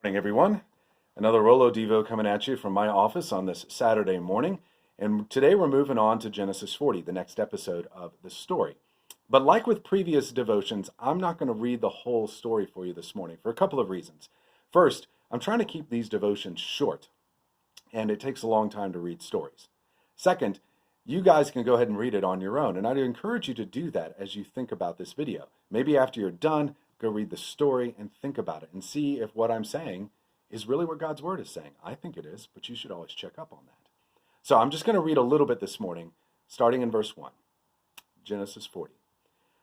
Morning, everyone. Another Rollo Devo coming at you from my office on this Saturday morning. And today we're moving on to Genesis 40, the next episode of the story. But like with previous devotions, I'm not going to read the whole story for you this morning for a couple of reasons. First, I'm trying to keep these devotions short, and it takes a long time to read stories. Second, you guys can go ahead and read it on your own, and I'd encourage you to do that as you think about this video. Maybe after you're done, go read the story and think about it and see if what I'm saying is really what God's Word is saying. I think it is, but you should always check up on that. So I'm just going to read a little bit this morning, starting in verse 1, Genesis 40.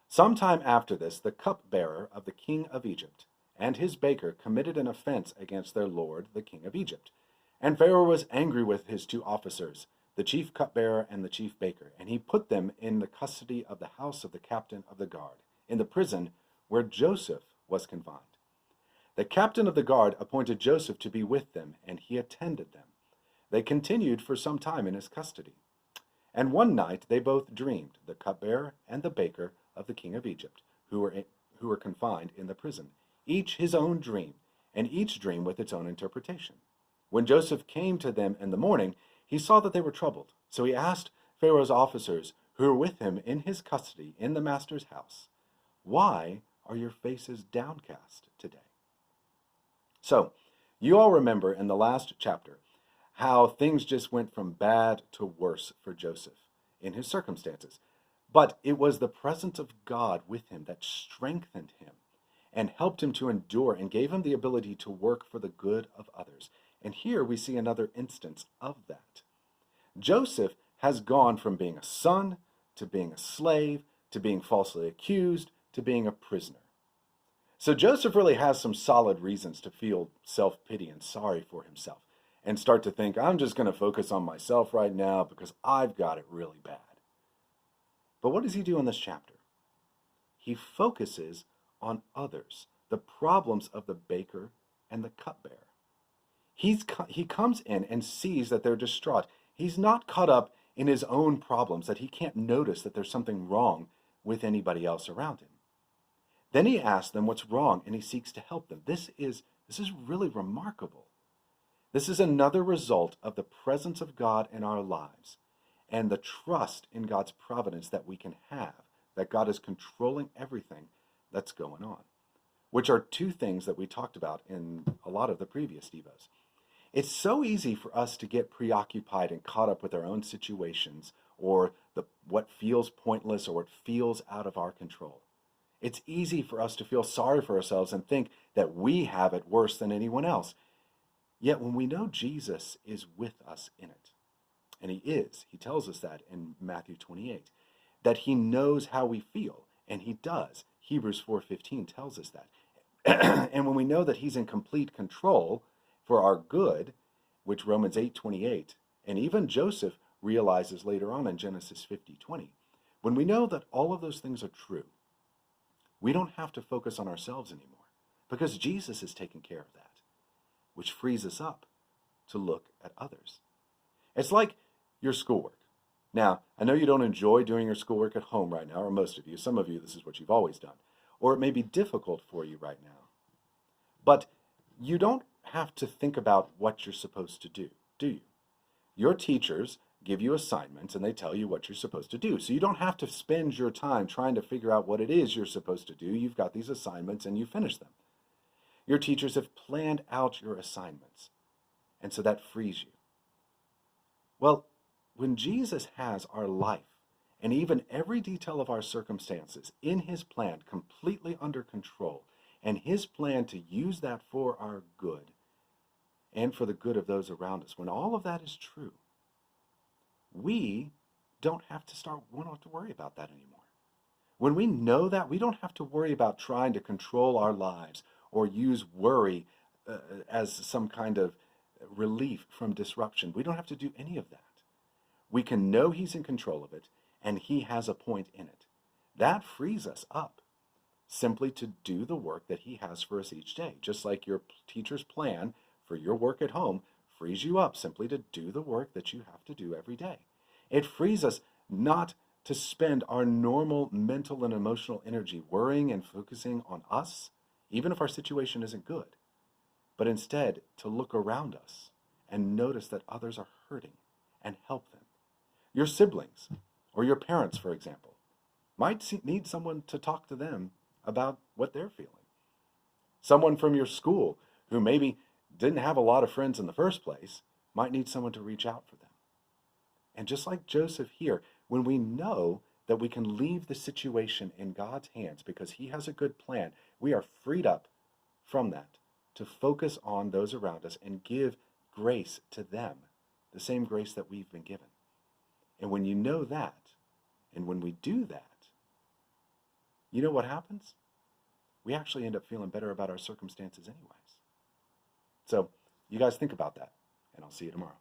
Sometime after this, the cupbearer of the king of Egypt and his baker committed an offense against their lord, the king of Egypt. And Pharaoh was angry with his two officers, the chief cupbearer and the chief baker, and he put them in the custody of the house of the captain of the guard, in the prison where Joseph was confined. The captain of the guard appointed Joseph to be with them, and he attended them. They continued for some time in his custody. And one night they both dreamed, the cupbearer and the baker of the king of Egypt, who were confined in the prison, each his own dream, and each dream with its own interpretation. When Joseph came to them in the morning, he saw that they were troubled. So he asked Pharaoh's officers, who were with him in his custody in the master's house, "Why are your faces downcast today?" So, you all remember in the last chapter how things just went from bad to worse for Joseph in his circumstances. But it was the presence of God with him that strengthened him and helped him to endure and gave him the ability to work for the good of others. And here we see another instance of that. Joseph has gone from being a son to being a slave to being falsely accused to being a prisoner. So Joseph really has some solid reasons to feel self-pity and sorry for himself and start to think, I'm just going to focus on myself right now because I've got it really bad. But what does he do in this chapter? He focuses on others, the problems of the baker and the cupbearer. He comes in and sees that they're distraught. He's not caught up in his own problems, that he can't notice that there's something wrong with anybody else around him. Then he asks them what's wrong, and he seeks to help them. This is really remarkable. This is another result of the presence of God in our lives and the trust in God's providence that we can have, that God is controlling everything that's going on, which are two things that we talked about in a lot of the previous devos. It's so easy for us to get preoccupied and caught up with our own situations or what feels pointless or what feels out of our control. It's easy for us to feel sorry for ourselves and think that we have it worse than anyone else. Yet when we know Jesus is with us in it, and he tells us that in Matthew 28, that he knows how we feel, and he does. Hebrews 4:15 tells us that. And when we know that he's in complete control for our good, which Romans 8:28, and even Joseph realizes later on in Genesis 50:20, when we know that all of those things are true, we don't have to focus on ourselves anymore because Jesus is taking care of that, which frees us up to look at others. It's like your schoolwork. Now, I know you don't enjoy doing your schoolwork at home right now, or most of you. Some of you, this is what you've always done. Or it may be difficult for you right now. But you don't have to think about what you're supposed to do you? Your teachers give you assignments and they tell you what you're supposed to do. So you don't have to spend your time trying to figure out what it is you're supposed to do. You've got these assignments and you finish them. Your teachers have planned out your assignments, and so that frees you. Well, when Jesus has our life and even every detail of our circumstances in his plan completely under control, and his plan to use that for our good and for the good of those around us, when all of that is true, we don't have to worry about that anymore. When we know that, we don't have to worry about trying to control our lives or use worry as some kind of relief from disruption. We don't have to do any of that. We can know he's in control of it, and he has a point in it. That frees us up simply to do the work that he has for us each day. Just like your teacher's plan for your work at home frees you up simply to do the work that you have to do every day. It frees us not to spend our normal mental and emotional energy worrying and focusing on us, even if our situation isn't good. but instead to look around us and notice that others are hurting and help them. Your siblings or your parents, for example, might need someone to talk to them about what they're feeling. Someone from your school who maybe didn't have a lot of friends in the first place might need someone to reach out for them. And just like Joseph here, when we know that we can leave the situation in God's hands because he has a good plan, we are freed up from that to focus on those around us and give grace to them, the same grace that we've been given. And when you know that, and when we do that, you know what happens? We actually end up feeling better about our circumstances anyways. So you guys think about that, and I'll see you tomorrow.